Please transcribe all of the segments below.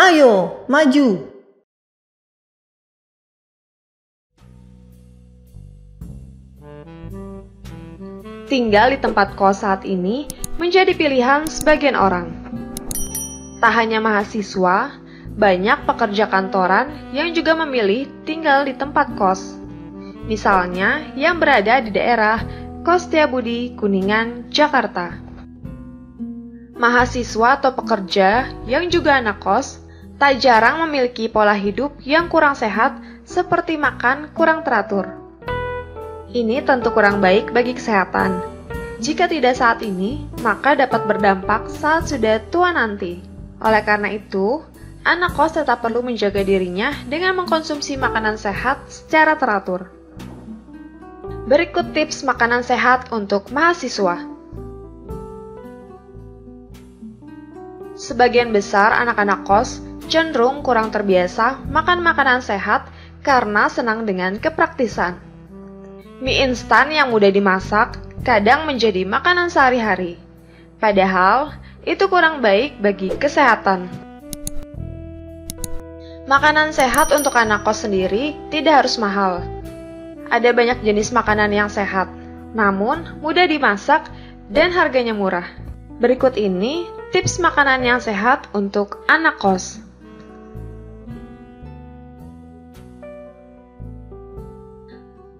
Ayo, maju! Tinggal di tempat kos saat ini menjadi pilihan sebagian orang. Tak hanya mahasiswa, banyak pekerja kantoran yang juga memilih tinggal di tempat kos. Misalnya yang berada di daerah Kos Setiabudi, Kuningan, Jakarta. Mahasiswa atau pekerja yang juga anak kos tak jarang memiliki pola hidup yang kurang sehat seperti makan kurang teratur. Ini tentu kurang baik bagi kesehatan. Jika tidak saat ini, maka dapat berdampak saat sudah tua nanti. Oleh karena itu, anak kos tetap perlu menjaga dirinya dengan mengkonsumsi makanan sehat secara teratur. Berikut tips makanan sehat untuk mahasiswa. Sebagian besar anak-anak kos cenderung kurang terbiasa makan makanan sehat karena senang dengan kepraktisan. Mie instan yang mudah dimasak kadang menjadi makanan sehari-hari. Padahal, itu kurang baik bagi kesehatan. Makanan sehat untuk anak kos sendiri tidak harus mahal. Ada banyak jenis makanan yang sehat, namun mudah dimasak dan harganya murah. Berikut ini tips makanan yang sehat untuk anak kos.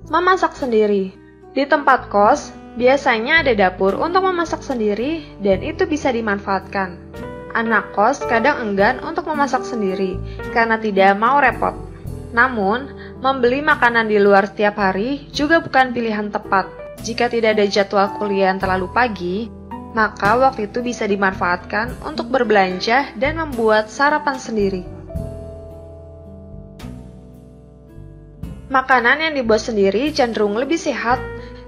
Memasak sendiri. Di tempat kos, biasanya ada dapur untuk memasak sendiri dan itu bisa dimanfaatkan. Anak kos kadang enggan untuk memasak sendiri karena tidak mau repot. Namun, membeli makanan di luar setiap hari juga bukan pilihan tepat. Jika tidak ada jadwal kuliah yang terlalu pagi, maka waktu itu bisa dimanfaatkan untuk berbelanja dan membuat sarapan sendiri. Makanan yang dibuat sendiri cenderung lebih sehat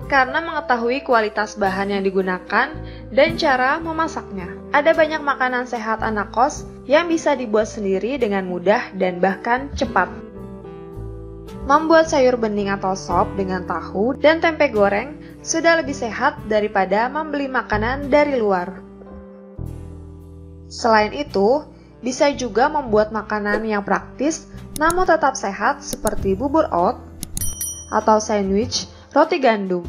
karena mengetahui kualitas bahan yang digunakan dan cara memasaknya. Ada banyak makanan sehat anak kos yang bisa dibuat sendiri dengan mudah dan bahkan cepat. Membuat sayur bening atau sop dengan tahu dan tempe goreng sudah lebih sehat daripada membeli makanan dari luar. Selain itu, bisa juga membuat makanan yang praktis namun tetap sehat seperti bubur oat atau sandwich roti gandum.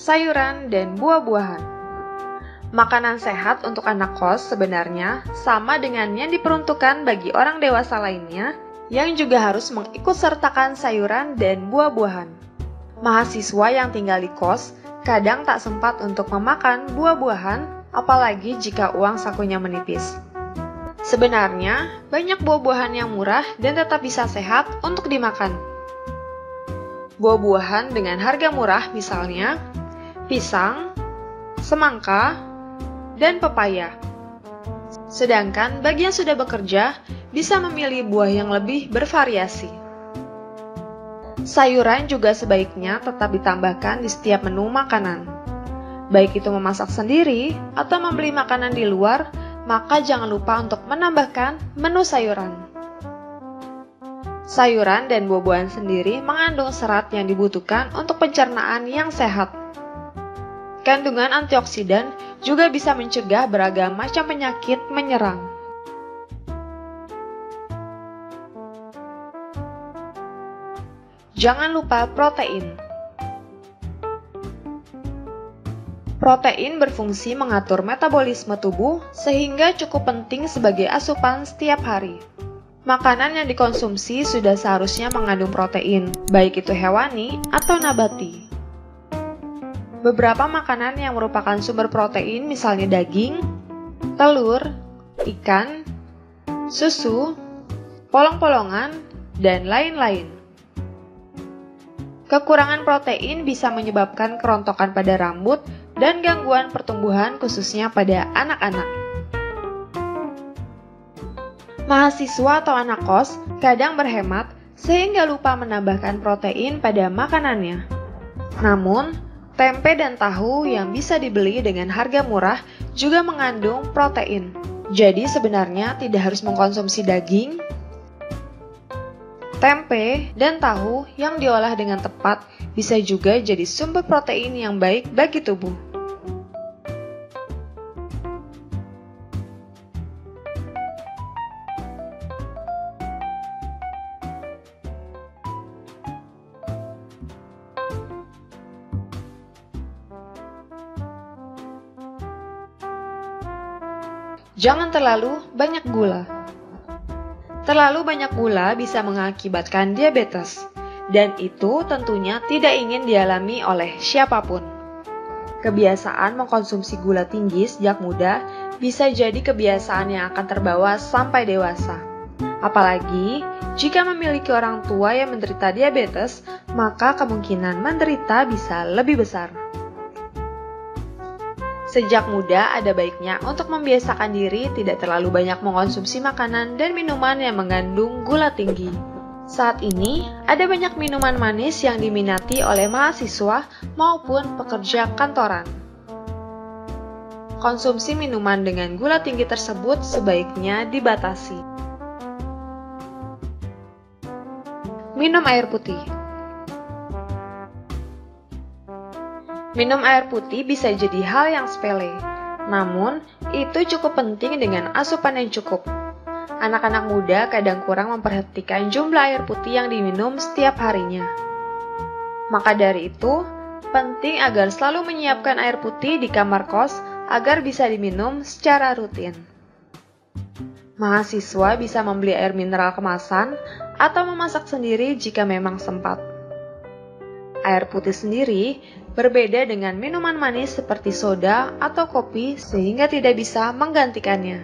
Sayuran dan buah-buahan. Makanan sehat untuk anak kos sebenarnya sama dengan yang diperuntukkan bagi orang dewasa lainnya yang juga harus mengikutsertakan sayuran dan buah-buahan. Mahasiswa yang tinggal di kos kadang tak sempat untuk memakan buah-buahan, apalagi jika uang sakunya menipis. Sebenarnya, banyak buah-buahan yang murah dan tetap bisa sehat untuk dimakan. Buah-buahan dengan harga murah misalnya pisang, semangka, dan pepaya. Sedangkan bagi yang sudah bekerja, bisa memilih buah yang lebih bervariasi. Sayuran juga sebaiknya tetap ditambahkan di setiap menu makanan. Baik itu memasak sendiri atau membeli makanan di luar, maka jangan lupa untuk menambahkan menu sayuran. Sayuran dan buah-buahan sendiri mengandung serat yang dibutuhkan untuk pencernaan yang sehat. Kandungan antioksidan juga bisa mencegah beragam macam penyakit menyerang. Jangan lupa protein. Protein berfungsi mengatur metabolisme tubuh sehingga cukup penting sebagai asupan setiap hari. Makanan yang dikonsumsi sudah seharusnya mengandung protein, baik itu hewani atau nabati. Beberapa makanan yang merupakan sumber protein misalnya daging, telur, ikan, susu, polong-polongan, dan lain-lain. Kekurangan protein bisa menyebabkan kerontokan pada rambut dan gangguan pertumbuhan khususnya pada anak-anak. Mahasiswa atau anak kos kadang berhemat sehingga lupa menambahkan protein pada makanannya. Namun, tempe dan tahu yang bisa dibeli dengan harga murah juga mengandung protein. Jadi sebenarnya tidak harus mengkonsumsi daging, Tempe dan tahu yang diolah dengan tepat bisa juga jadi sumber protein yang baik bagi tubuh. Jangan terlalu banyak gula. Terlalu banyak gula bisa mengakibatkan diabetes, dan itu tentunya tidak ingin dialami oleh siapapun. Kebiasaan mengkonsumsi gula tinggi sejak muda bisa jadi kebiasaan yang akan terbawa sampai dewasa. Apalagi jika memiliki orang tua yang menderita diabetes, maka kemungkinan menderita bisa lebih besar. Sejak muda ada baiknya untuk membiasakan diri tidak terlalu banyak mengkonsumsi makanan dan minuman yang mengandung gula tinggi. Saat ini, ada banyak minuman manis yang diminati oleh mahasiswa maupun pekerja kantoran. Konsumsi minuman dengan gula tinggi tersebut sebaiknya dibatasi. Minum air putih. Minum air putih bisa jadi hal yang sepele, namun itu cukup penting dengan asupan yang cukup. Anak-anak muda kadang kurang memperhatikan jumlah air putih yang diminum setiap harinya. Maka dari itu, penting agar selalu menyiapkan air putih di kamar kos agar bisa diminum secara rutin. Mahasiswa bisa membeli air mineral kemasan atau memasak sendiri jika memang sempat. Air putih sendiri berbeda dengan minuman manis seperti soda atau kopi sehingga tidak bisa menggantikannya.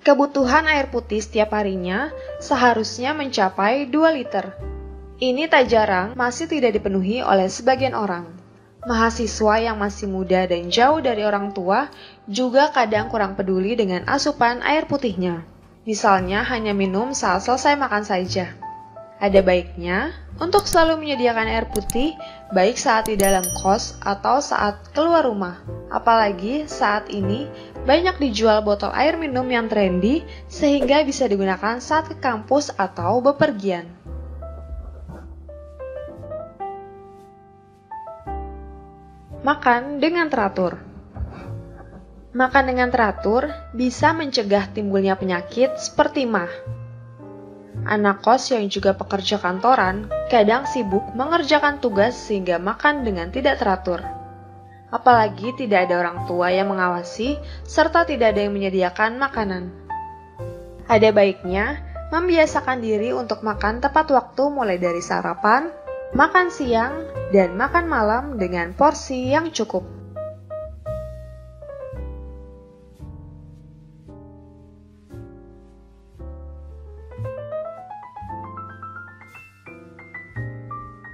Kebutuhan air putih setiap harinya seharusnya mencapai 2 liter. Ini tak jarang masih tidak dipenuhi oleh sebagian orang. Mahasiswa yang masih muda dan jauh dari orang tua juga kadang kurang peduli dengan asupan air putihnya. Misalnya hanya minum saat selesai makan saja. Ada baiknya untuk selalu menyediakan air putih baik saat di dalam kos atau saat keluar rumah. Apalagi saat ini banyak dijual botol air minum yang trendy sehingga bisa digunakan saat ke kampus atau bepergian. Makan dengan teratur. Makan dengan teratur bisa mencegah timbulnya penyakit seperti MAH. Anak kos yang juga pekerja kantoran kadang sibuk mengerjakan tugas sehingga makan dengan tidak teratur. Apalagi tidak ada orang tua yang mengawasi serta tidak ada yang menyediakan makanan. Ada baiknya membiasakan diri untuk makan tepat waktu mulai dari sarapan, makan siang, dan makan malam dengan porsi yang cukup.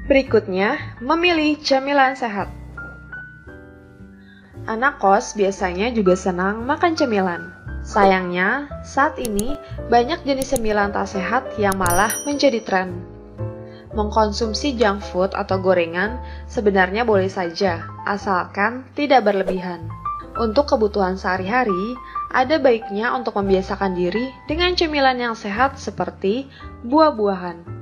Berikutnya, memilih camilan sehat. Anak kos biasanya juga senang makan cemilan. Sayangnya, saat ini banyak jenis cemilan tak sehat yang malah menjadi tren. Mengkonsumsi junk food atau gorengan sebenarnya boleh saja, asalkan tidak berlebihan. Untuk kebutuhan sehari-hari, ada baiknya untuk membiasakan diri dengan cemilan yang sehat seperti buah-buahan.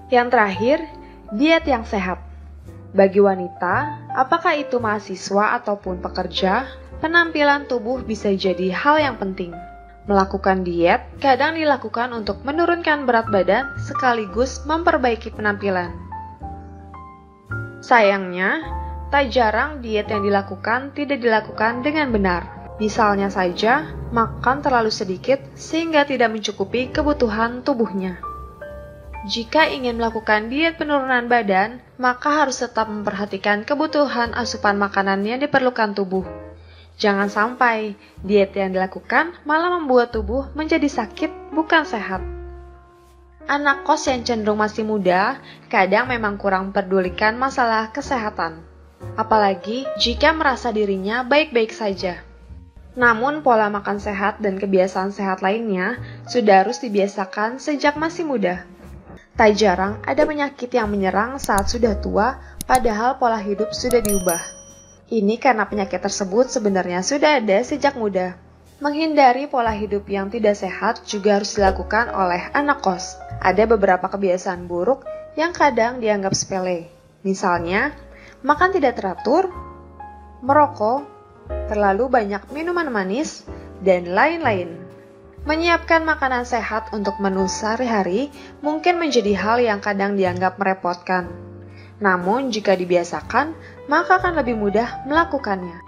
Yang terakhir, diet yang sehat. Bagi wanita, apakah itu mahasiswa ataupun pekerja, penampilan tubuh bisa jadi hal yang penting. Melakukan diet kadang dilakukan untuk menurunkan berat badan sekaligus memperbaiki penampilan. Sayangnya, tak jarang diet yang dilakukan tidak dilakukan dengan benar. Misalnya saja, makan terlalu sedikit sehingga tidak mencukupi kebutuhan tubuhnya. Jika ingin melakukan diet penurunan badan, maka harus tetap memperhatikan kebutuhan asupan makanan yang diperlukan tubuh. Jangan sampai diet yang dilakukan malah membuat tubuh menjadi sakit, bukan sehat. Anak kos yang cenderung masih muda, kadang memang kurang memperdulikan masalah kesehatan. Apalagi jika merasa dirinya baik-baik saja. Namun pola makan sehat dan kebiasaan sehat lainnya sudah harus dibiasakan sejak masih muda. Tak jarang ada penyakit yang menyerang saat sudah tua, padahal pola hidup sudah diubah. Ini karena penyakit tersebut sebenarnya sudah ada sejak muda. Menghindari pola hidup yang tidak sehat juga harus dilakukan oleh anak kos. Ada beberapa kebiasaan buruk yang kadang dianggap sepele. Misalnya, makan tidak teratur, merokok, terlalu banyak minuman manis, dan lain-lain. Menyiapkan makanan sehat untuk menu sehari-hari mungkin menjadi hal yang kadang dianggap merepotkan. Namun, jika dibiasakan, maka akan lebih mudah melakukannya.